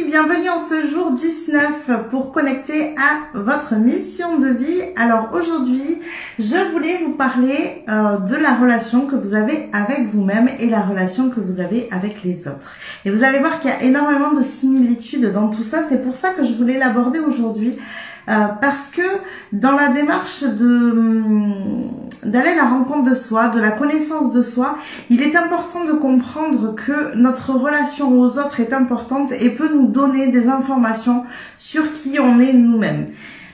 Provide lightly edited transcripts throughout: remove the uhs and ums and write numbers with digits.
bienvenue en ce jour 19 pour connecter à votre mission de vie. Alors aujourd'hui, je voulais vous parler de la relation que vous avez avec vous-même et la relation que vous avez avec les autres. Et vous allez voir qu'il y a énormément de similitudes dans tout ça. C'est pour ça que je voulais l'aborder aujourd'hui. Parce que dans la démarche d'aller à la rencontre de soi, de la connaissance de soi, il est important de comprendre que notre relation aux autres est importante et peut nous donner des informations sur qui on est nous-mêmes.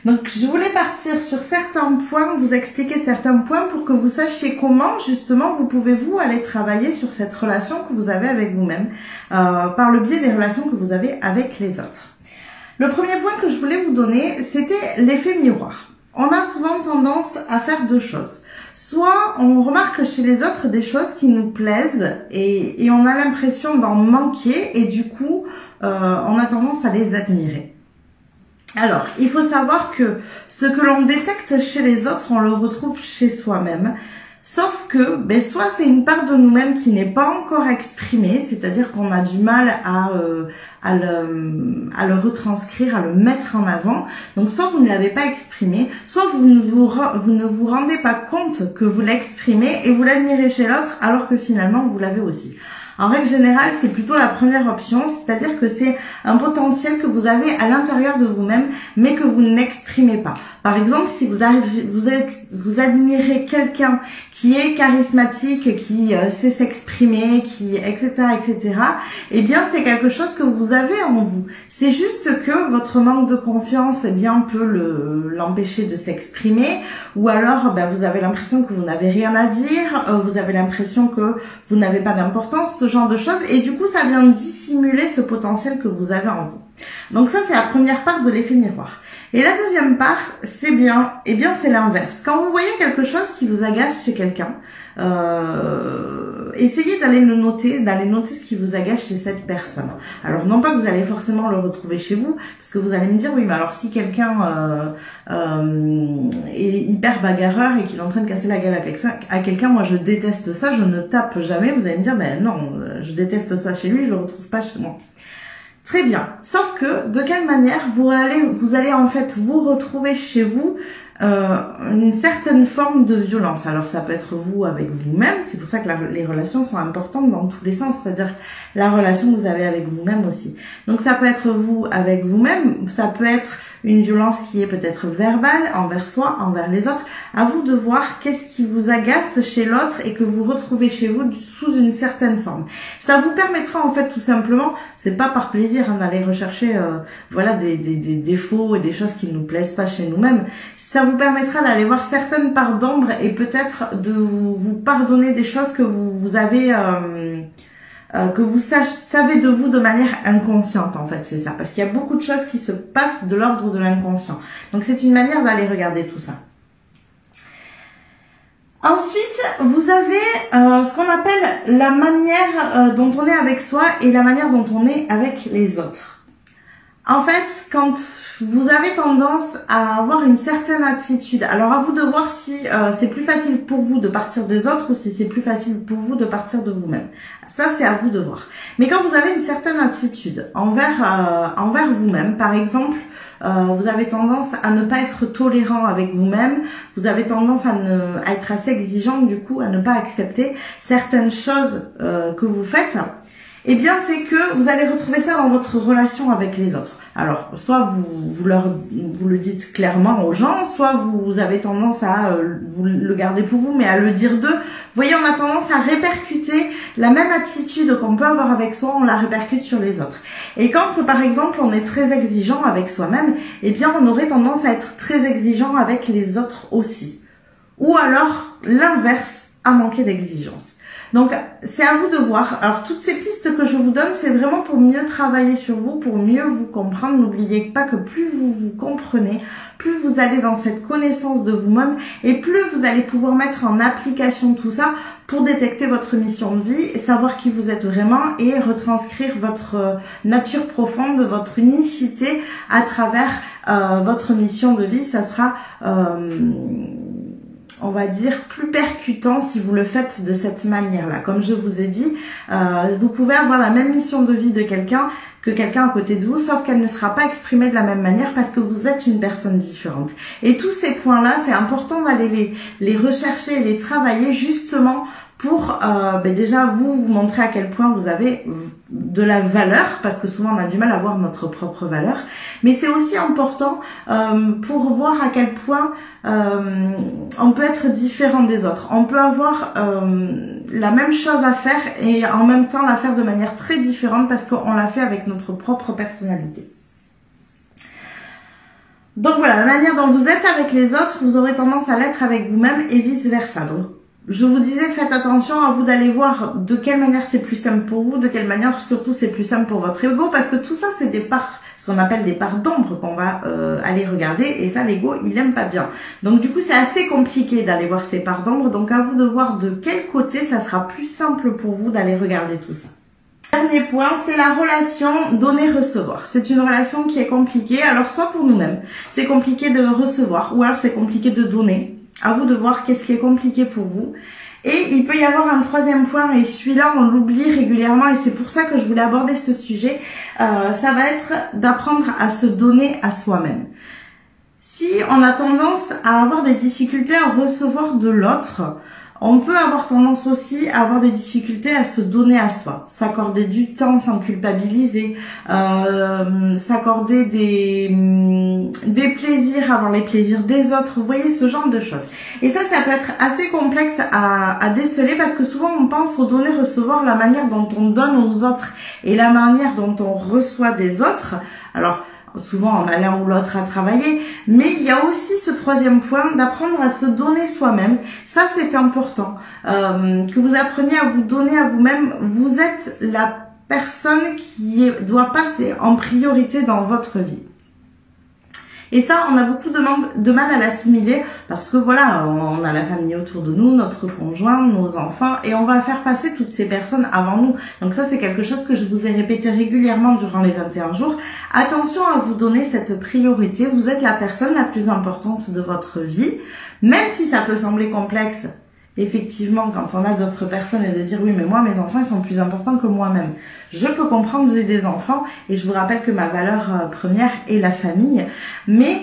Donc je voulais partir sur certains points, vous expliquer certains points pour que vous sachiez comment justement vous pouvez aller travailler sur cette relation que vous avez avec vous-même par le biais des relations que vous avez avec les autres. Le premier point que je voulais vous donner, c'était l'effet miroir. On a souvent tendance à faire deux choses. Soit on remarque chez les autres des choses qui nous plaisent et on a l'impression d'en manquer et du coup, on a tendance à les admirer. Alors, il faut savoir que ce que l'on détecte chez les autres, on le retrouve chez soi-même. Sauf que, soit c'est une part de nous-mêmes qui n'est pas encore exprimée, c'est-à-dire qu'on a du mal à le retranscrire, à le mettre en avant. Donc, soit vous ne l'avez pas exprimé, soit vous ne vous rendez pas compte que vous l'exprimez et vous l'admirez chez l'autre alors que finalement vous l'avez aussi. En règle générale, c'est plutôt la première option, c'est-à-dire que c'est un potentiel que vous avez à l'intérieur de vous-même, mais que vous n'exprimez pas. Par exemple, si vous admirez quelqu'un qui est charismatique, qui sait s'exprimer, etc., eh bien, c'est quelque chose que vous avez en vous. C'est juste que votre manque de confiance, peut l'empêcher de s'exprimer, ou alors, vous avez l'impression que vous n'avez rien à dire, vous avez l'impression que vous n'avez pas d'importance, ce genre de choses, et du coup, ça vient dissimuler ce potentiel que vous avez en vous. Donc ça, c'est la première part de l'effet miroir. Et la deuxième part, c'est c'est l'inverse. Quand vous voyez quelque chose qui vous agace chez quelqu'un, essayez d'aller noter ce qui vous agace chez cette personne. Alors non pas que vous allez forcément le retrouver chez vous, parce que vous allez me dire oui, mais alors si quelqu'un est hyper bagarreur et qu'il est en train de casser la gueule à quelqu'un, moi je déteste ça, je ne tape jamais. Vous allez me dire non, je déteste ça chez lui, je le retrouve pas chez moi. Très bien, sauf que de quelle manière vous allez en fait vous retrouver chez vous une certaine forme de violence. Alors ça peut être vous avec vous-même, c'est pour ça que les relations sont importantes dans tous les sens, c'est-à-dire la relation que vous avez avec vous-même aussi. Donc ça peut être vous avec vous-même, ça peut être une violence qui est peut-être verbale envers soi, envers les autres. À vous de voir qu'est-ce qui vous agace chez l'autre et que vous retrouvez chez vous sous une certaine forme. Ça vous permettra en fait tout simplement, c'est pas par plaisir d'aller rechercher des défauts et des choses qui ne nous plaisent pas chez nous-mêmes. Ça vous permettra d'aller voir certaines parts d'ombre et peut-être de vous pardonner des choses que vous avez que vous savez de vous de manière inconsciente, en fait, c'est ça. Parce qu'il y a beaucoup de choses qui se passent de l'ordre de l'inconscient. Donc, c'est une manière d'aller regarder tout ça. Ensuite, vous avez ce qu'on appelle la manière dont on est avec soi et la manière dont on est avec les autres. En fait, quand vous avez tendance à avoir une certaine attitude, alors à vous de voir si c'est plus facile pour vous de partir des autres ou si c'est plus facile pour vous de partir de vous-même. Ça, c'est à vous de voir. Mais quand vous avez une certaine attitude envers vous-même, par exemple, vous avez tendance à ne pas être tolérant avec vous-même, vous avez tendance à être assez exigeant, du coup, à ne pas accepter certaines choses que vous faites, eh bien, c'est que vous allez retrouver ça dans votre relation avec les autres. Alors, soit vous le dites clairement aux gens, soit vous avez tendance à vous le garder pour vous, mais à le dire d'eux. Vous voyez, on a tendance à répercuter la même attitude qu'on peut avoir avec soi, on la répercute sur les autres. Et quand, par exemple, on est très exigeant avec soi-même, eh bien, on aurait tendance à être très exigeant avec les autres aussi. Ou alors, l'inverse, à manquer d'exigence. Donc, c'est à vous de voir. Alors, toutes ces pistes que je vous donne, c'est vraiment pour mieux travailler sur vous, pour mieux vous comprendre. N'oubliez pas que plus vous vous comprenez, plus vous allez dans cette connaissance de vous-même et plus vous allez pouvoir mettre en application tout ça pour détecter votre mission de vie, savoir qui vous êtes vraiment et retranscrire votre nature profonde, votre unicité à travers votre mission de vie. Ça sera... on va dire, plus percutant si vous le faites de cette manière-là. Comme je vous ai dit, vous pouvez avoir la même mission de vie de quelqu'un que quelqu'un à côté de vous, sauf qu'elle ne sera pas exprimée de la même manière parce que vous êtes une personne différente. Et tous ces points-là, c'est important d'aller les rechercher et les travailler justement pour déjà vous montrer à quel point vous avez de la valeur, parce que souvent on a du mal à voir notre propre valeur, mais c'est aussi important pour voir à quel point on peut être différent des autres. On peut avoir la même chose à faire et en même temps la faire de manière très différente parce qu'on l'a fait avec notre propre personnalité. Donc voilà, la manière dont vous êtes avec les autres, vous aurez tendance à l'être avec vous-même et vice versa. Donc je vous disais, faites attention à vous d'aller voir de quelle manière c'est plus simple pour vous, de quelle manière surtout c'est plus simple pour votre ego, parce que tout ça c'est des parts, ce qu'on appelle des parts d'ombre qu'on va aller regarder, et ça l'ego il aime pas bien. Donc du coup c'est assez compliqué d'aller voir ces parts d'ombre, donc à vous de voir de quel côté ça sera plus simple pour vous d'aller regarder tout ça. Dernier point, c'est la relation donner-recevoir. C'est une relation qui est compliquée, alors soit pour nous-mêmes, c'est compliqué de recevoir, ou alors c'est compliqué de donner. À vous de voir qu'est-ce qui est compliqué pour vous. Et il peut y avoir un troisième point, et celui-là on l'oublie régulièrement, et c'est pour ça que je voulais aborder ce sujet, ça va être d'apprendre à se donner à soi-même. Si on a tendance à avoir des difficultés à recevoir de l'autre, on peut avoir tendance aussi à avoir des difficultés à se donner à soi, s'accorder du temps sans culpabiliser, s'accorder des plaisirs avant les plaisirs des autres, vous voyez, ce genre de choses. Et ça peut être assez complexe à déceler parce que souvent on pense au donner-recevoir, la manière dont on donne aux autres et la manière dont on reçoit des autres. Alors, souvent on a l'un ou l'autre à travailler, mais il y a aussi ce troisième point d'apprendre à se donner soi-même. Ça c'est important, que vous appreniez à vous donner à vous-même. Vous êtes la personne qui doit passer en priorité dans votre vie. Et ça, on a beaucoup de mal à l'assimiler parce que voilà, on a la famille autour de nous, notre conjoint, nos enfants, et on va faire passer toutes ces personnes avant nous. Donc ça, c'est quelque chose que je vous ai répété régulièrement durant les 21 jours. Attention à vous donner cette priorité. Vous êtes la personne la plus importante de votre vie, même si ça peut sembler complexe. Effectivement, quand on a d'autres personnes et de dire oui, mais moi, mes enfants, ils sont plus importants que moi-même. Je peux comprendre, j'ai des enfants et je vous rappelle que ma valeur première est la famille. Mais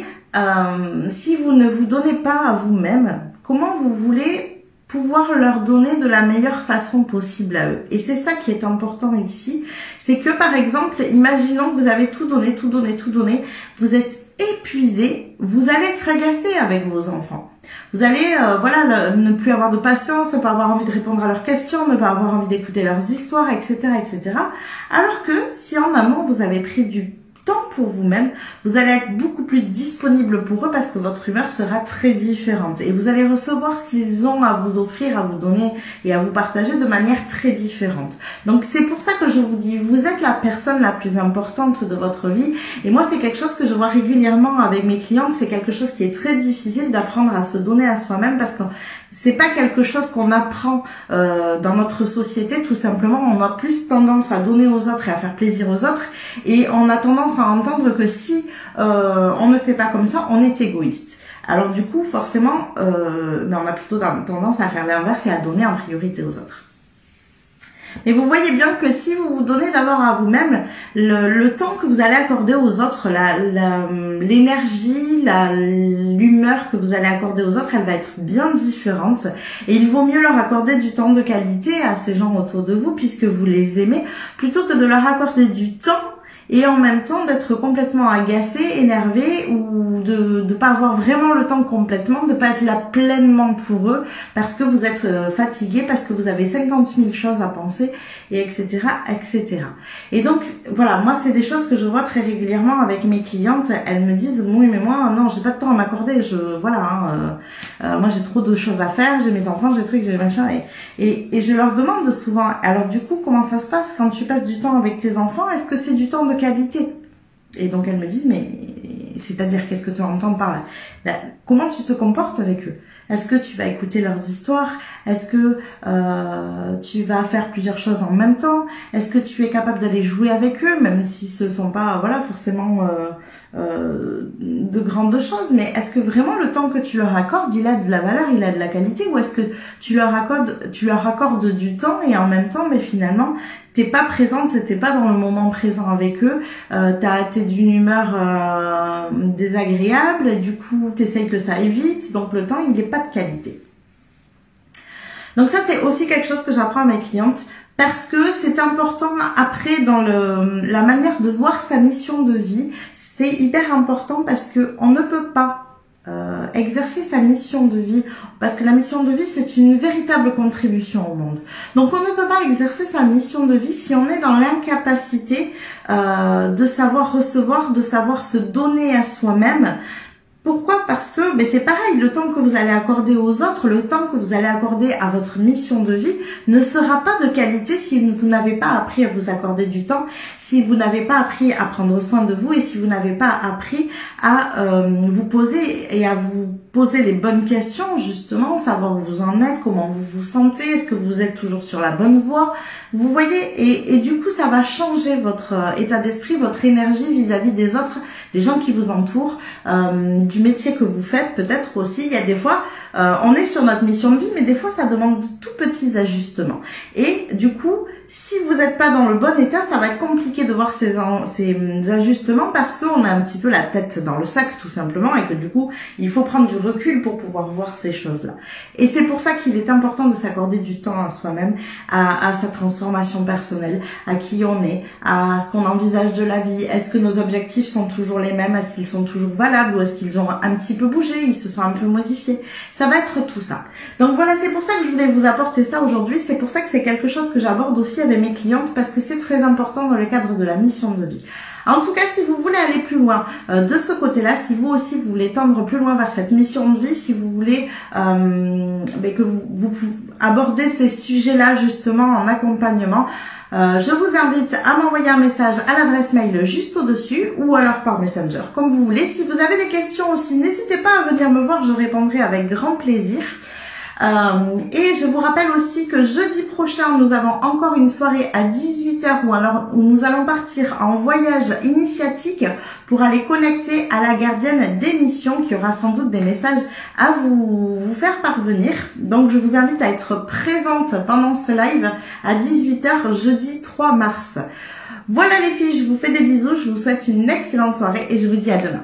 si vous ne vous donnez pas à vous-même, comment vous voulez pouvoir leur donner de la meilleure façon possible à eux? Et c'est ça qui est important ici. C'est que par exemple, imaginons que vous avez tout donné, vous êtes épuisé, vous allez être agacé avec vos enfants. Vous allez ne plus avoir de patience, ne pas avoir envie de répondre à leurs questions, ne pas avoir envie d'écouter leurs histoires, etc., etc. Alors que si en amont vous avez pris du temps pour vous-même, vous allez être beaucoup plus disponible pour eux parce que votre humeur sera très différente et vous allez recevoir ce qu'ils ont à vous offrir, à vous donner et à vous partager de manière très différente. Donc c'est pour ça que je vous dis, vous êtes la personne la plus importante de votre vie et moi c'est quelque chose que je vois régulièrement avec mes clientes, c'est quelque chose qui est très difficile d'apprendre à se donner à soi-même parce que c'est pas quelque chose qu'on apprend dans notre société, tout simplement. On a plus tendance à donner aux autres et à faire plaisir aux autres et on a tendance à entendre que si on ne fait pas comme ça, on est égoïste. Alors du coup, forcément, on a plutôt tendance à faire l'inverse et à donner en priorité aux autres. Mais vous voyez bien que si vous vous donnez d'abord à vous-même, le temps que vous allez accorder aux autres, l'énergie, l'humeur que vous allez accorder aux autres, elle va être bien différente. Et il vaut mieux leur accorder du temps de qualité à ces gens autour de vous, puisque vous les aimez, plutôt que de leur accorder du temps et en même temps d'être complètement agacé, énervé ou de ne pas avoir vraiment le temps complètement, de ne pas être là pleinement pour eux parce que vous êtes fatigué, parce que vous avez 50 000 choses à penser, et etc., etc. Et donc, voilà, moi, c'est des choses que je vois très régulièrement avec mes clientes. Elles me disent, oui, mais moi, non, j'ai pas de temps à m'accorder. Moi, j'ai trop de choses à faire, j'ai mes enfants, j'ai trucs, j'ai machin. Et je leur demande souvent, alors du coup, comment ça se passe quand tu passes du temps avec tes enfants? Est-ce que c'est du temps de qualité? Et donc elles me disent, mais c'est-à-dire qu'est-ce que tu entends par là? Comment tu te comportes avec eux? Est-ce que tu vas écouter leurs histoires? Est-ce que tu vas faire plusieurs choses en même temps? Est-ce que tu es capable d'aller jouer avec eux, même si ce ne sont pas voilà, forcément de grandes choses, mais est-ce que vraiment le temps que tu leur accordes, il a de la valeur, il a de la qualité, ou est-ce que tu leur accordes du temps et en même temps, mais finalement, t'es pas présente, t'es pas dans le moment présent avec eux, t'es d'une humeur désagréable, et du coup t'essayes que ça aille vite, donc le temps il n'est pas de qualité. Donc ça c'est aussi quelque chose que j'apprends à mes clientes, parce que c'est important après dans la manière de voir sa mission de vie, c'est hyper important parce que on ne peut pas exercer sa mission de vie, parce que la mission de vie c'est une véritable contribution au monde. Donc on ne peut pas exercer sa mission de vie si on est dans l'incapacité de savoir recevoir, de savoir se donner à soi-même. Pourquoi? Parce que c'est pareil, le temps que vous allez accorder aux autres, le temps que vous allez accorder à votre mission de vie ne sera pas de qualité si vous n'avez pas appris à vous accorder du temps, si vous n'avez pas appris à prendre soin de vous et si vous n'avez pas appris à vous poser et à vous poser les bonnes questions, justement, savoir où vous en êtes, comment vous vous sentez, est-ce que vous êtes toujours sur la bonne voie, vous voyez, et du coup ça va changer votre état d'esprit, votre énergie vis-à-vis des autres, des gens qui vous entourent, du métier que vous faites peut-être aussi. Il y a des fois, on est sur notre mission de vie, mais des fois ça demande de tout petits ajustements. Et du coup, si vous n'êtes pas dans le bon état, ça va être compliqué de voir ces ajustements parce qu'on a un petit peu la tête dans le sac tout simplement et que du coup, il faut prendre du recul pour pouvoir voir ces choses-là. Et c'est pour ça qu'il est important de s'accorder du temps à soi-même, à sa transformation personnelle, à qui on est, à ce qu'on envisage de la vie. Est-ce que nos objectifs sont toujours les mêmes? Est-ce qu'ils sont toujours valables ou est-ce qu'ils ont un petit peu bougé? Ils se sont un peu modifiés? Ça va être tout ça. Donc voilà, c'est pour ça que je voulais vous apporter ça aujourd'hui. C'est pour ça que c'est quelque chose que j'aborde aussi avec mes clientes parce que c'est très important dans le cadre de la mission de vie. En tout cas, si vous voulez aller plus loin de ce côté-là, si vous aussi vous voulez tendre plus loin vers cette mission de vie, si vous voulez que vous abordez ces sujets-là justement en accompagnement, je vous invite à m'envoyer un message à l'adresse mail juste au-dessus ou alors par Messenger, comme vous voulez. Si vous avez des questions aussi, n'hésitez pas à venir me voir, je répondrai avec grand plaisir. Et je vous rappelle aussi que jeudi prochain, nous avons encore une soirée à 18 h où nous allons partir en voyage initiatique pour aller connecter à la gardienne des missions qui aura sans doute des messages à vous faire parvenir. Donc je vous invite à être présente pendant ce live à 18 h jeudi 3 mars. Voilà les filles, je vous fais des bisous, je vous souhaite une excellente soirée et je vous dis à demain.